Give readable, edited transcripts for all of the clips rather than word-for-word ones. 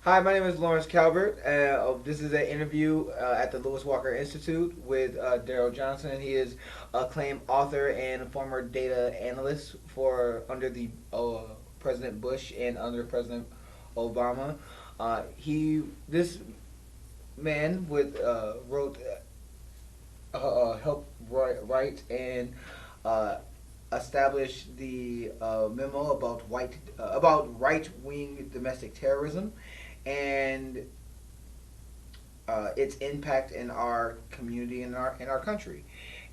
Hi, my name is Lawrence Calbert. This is an interview at the Lewis Walker Institute with Daryl Johnson. He is acclaimed author and former data analyst for under the President Bush and under President Obama. This man wrote helped write and uh, establish the memo about right wing domestic terrorism and its impact in our community and in our country.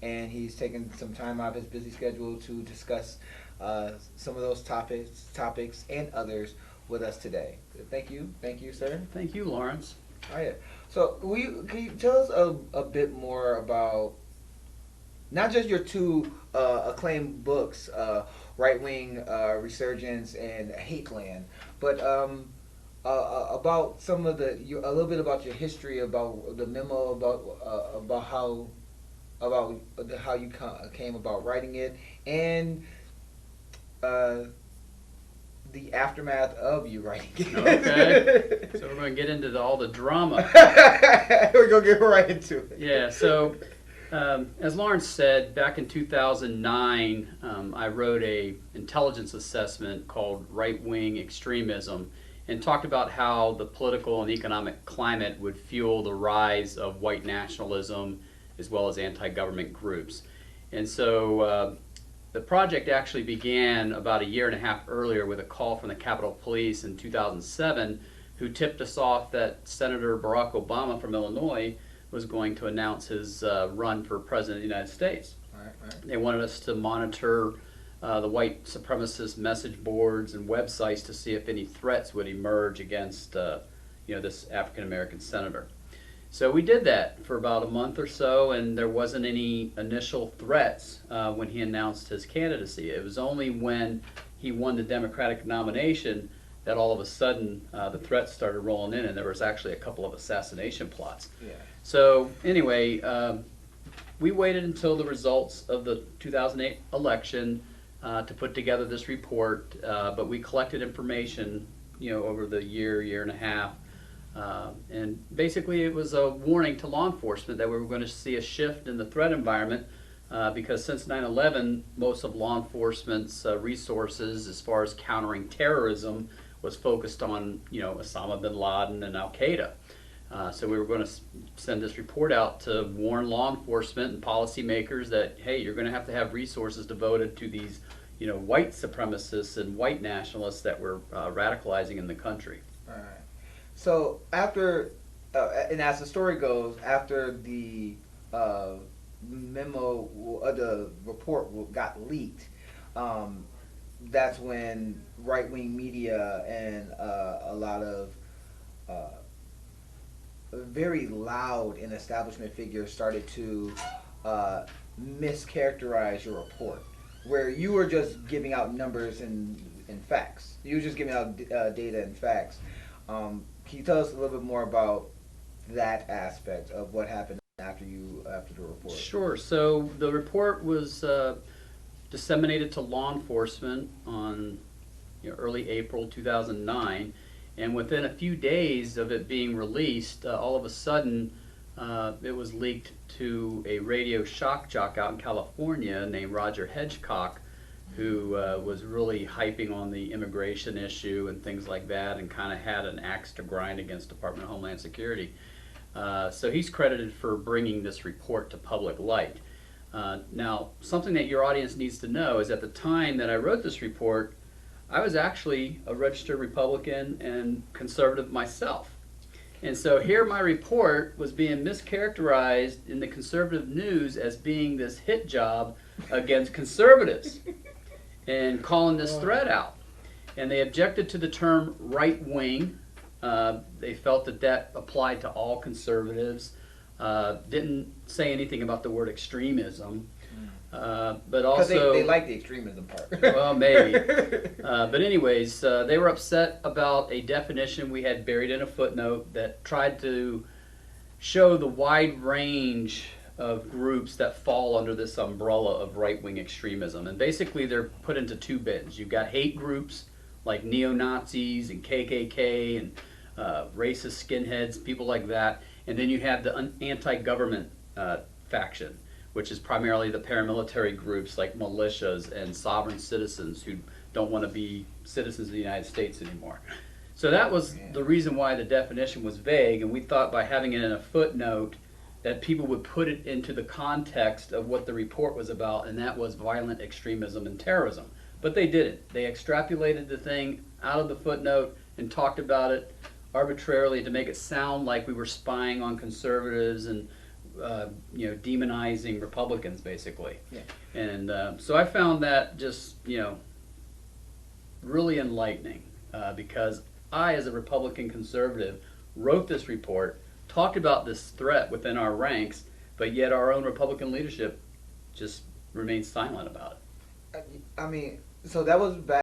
And he's taken some time out of his busy schedule to discuss some of those topics and others with us today. Thank you, sir. Thank you, Lawrence. Oh yeah. So, can you tell us a bit more about not just your two acclaimed books, Right Wing Resurgence and Hateland, but about a little bit about your history, about the memo, about how you came about writing it, and uh, the aftermath of you writing it. Okay. So we're going to get into all the drama. We're gonna get right into it. Yeah, so as Lawrence said, back in 2009, I wrote a intelligence assessment called Right Wing Extremism and talked about how the political and economic climate would fuel the rise of white nationalism as well as anti-government groups. And so the project actually began about a year and a half earlier with a call from the Capitol Police in 2007, who tipped us off that Senator Barack Obama from Illinois was going to announce his run for president of the United States. Right. They wanted us to monitor the white supremacist message boards and websites to see if any threats would emerge against this African American senator. So we did that for about a month or so, and there wasn't any initial threats when he announced his candidacy. It was only when he won the Democratic nomination that all of a sudden the threats started rolling in, and there was actually a couple of assassination plots. Yeah. So anyway, we waited until the results of the 2008 election to put together this report, but we collected information, over the year and a half. And basically it was a warning to law enforcement that we were going to see a shift in the threat environment because since 9/11, most of law enforcement's resources as far as countering terrorism was focused on, Osama bin Laden and Al-Qaeda. So we were going to send this report out to warn law enforcement and policymakers that, hey, you're going to have resources devoted to these, white supremacists and white nationalists that were radicalizing in the country. All right. So after, and as the story goes, after the the report got leaked, that's when right-wing media and a lot of very loud and establishment figures started to mischaracterize your report, where you were just giving out numbers and facts. You were just giving out data and facts. Can you tell us a little bit more about that aspect of what happened after the report? Sure. So the report was disseminated to law enforcement on early April 2009, and within a few days of it being released, all of a sudden it was leaked to a radio shock jock out in California named Roger Hedgecock, who was really hyping on the immigration issue and things like that, and kind of had an axe to grind against Department of Homeland Security. So he's credited for bringing this report to public light. Now, something that your audience needs to know is at the time that I wrote this report, I was actually a registered Republican and conservative myself. And so here my report was being mischaracterized in the conservative news as being this hit job against conservatives and calling this threat out. And they objected to the term right wing. They felt that applied to all conservatives. Didn't say anything about the word extremism. But also they like the extremism part. Well, maybe. But anyways, they were upset about a definition we had buried in a footnote that tried to show the wide range of groups that fall under this umbrella of right-wing extremism. And basically they're put into two bins. You've got hate groups like neo-Nazis and KKK and racist skinheads, people like that. And then you have the anti-government faction, which is primarily the paramilitary groups like militias and sovereign citizens who don't want to be citizens of the United States anymore. So that was the reason why the definition was vague, and we thought by having it in a footnote that people would put it into the context of what the report was about, and that was violent extremism and terrorism. But they didn't. They extrapolated the thing out of the footnote and talked about it arbitrarily to make it sound like we were spying on conservatives and demonizing Republicans, basically. Yeah. And so I found that just really enlightening because I, as a Republican conservative, wrote this report, talked about this threat within our ranks, but yet our own Republican leadership just remains silent about it. I mean, so that was back